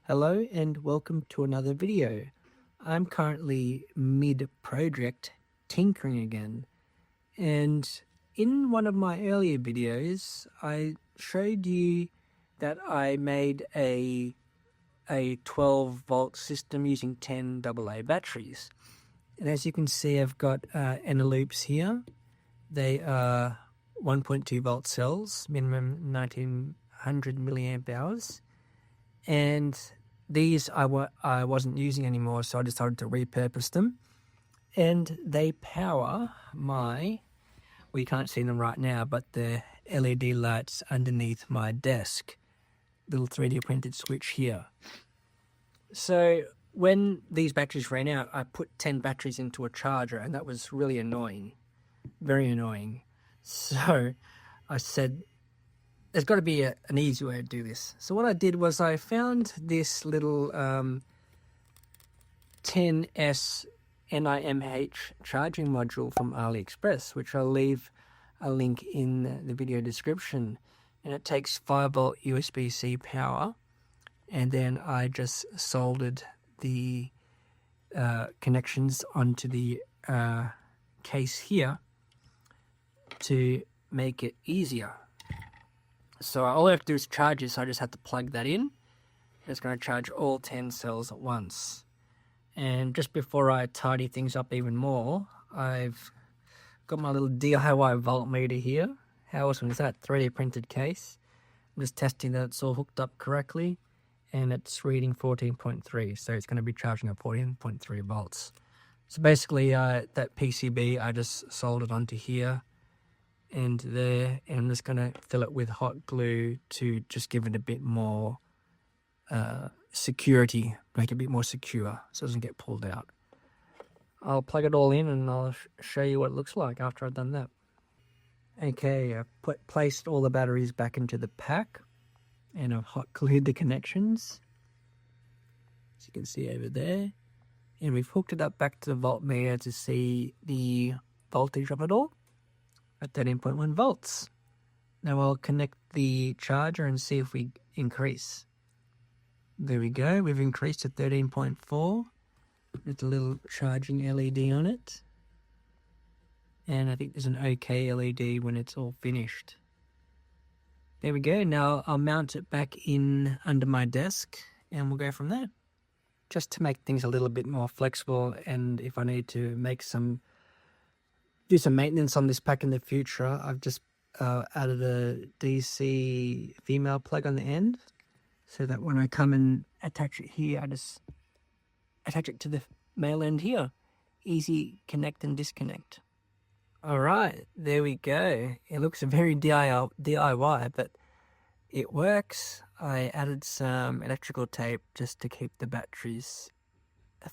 Hello and welcome to another video. I'm currently mid-project tinkering again, and in one of my earlier videos I showed you that I made a 12-volt system using 10 AA batteries. And as you can see, I've got Eneloops here. They are 1.2 volt cells, minimum 1900 milliamp hours. And these I wasn't using anymore, so I decided to repurpose them. And they power my, well, you can't see them right now, but the LED lights underneath my desk. Little 3D printed switch here. So when these batteries ran out, I put 10 batteries into a charger, and that was really annoying. Very annoying. So I said, there's got to be an easy way to do this. So what I did was I found this little 10S NiMH charging module from AliExpress, which I'll leave a link in the video description. And it takes 5-volt USB-C power. And then I just soldered the connections onto the case here to make it easier. So all I have to do is charge it, so I just have to plug that in. It's going to charge all 10 cells at once. And just before I tidy things up even more, I've got my little DIY voltmeter here. How awesome is that? 3D printed case. I'm just testing that it's all hooked up correctly, and it's reading 14.3, so it's going to be charging at 14.3 volts. So basically that PCB I just soldered onto here and there, and I'm just going to fill it with hot glue to just give it a bit more security, make it a bit more secure so it doesn't get pulled out. I'll plug it all in and I'll show you what it looks like after I've done that. Okay, I've placed all the batteries back into the pack and I've hot glued the connections, as you can see over there, and we've hooked it up back to the voltmeter to see the voltage of it all at 13.1 volts. Now I'll connect the charger and see if we increase. There we go, we've increased to 13.4 with a little charging LED on it. And I think there's an OK LED when it's all finished. There we go, now I'll mount it back in under my desk and we'll go from there. Just to make things a little bit more flexible, and if I need to do some maintenance on this pack in the future, I've just added a DC female plug on the end, so that when I come and attach it here, I just attach it to the male end here. Easy connect and disconnect. Alright, there we go. It looks very DIY, but it works. I added some electrical tape just to keep the batteries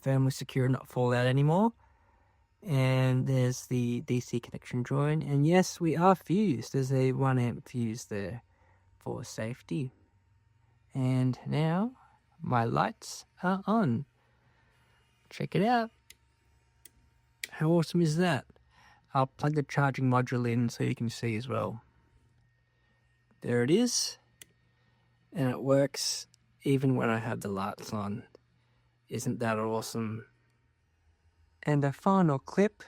firmly secure and not fall out anymore. And there's the DC connection join, and yes, we are fused. There's a 1 amp fuse there for safety. And now my lights are on. Check it out. How awesome is that? I'll plug the charging module in so you can see as well. There it is, and it works even when I have the lights on. Isn't that awesome? And a final clip,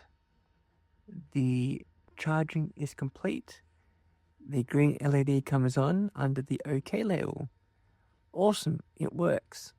the charging is complete. The green LED comes on under the OK label. Awesome, it works.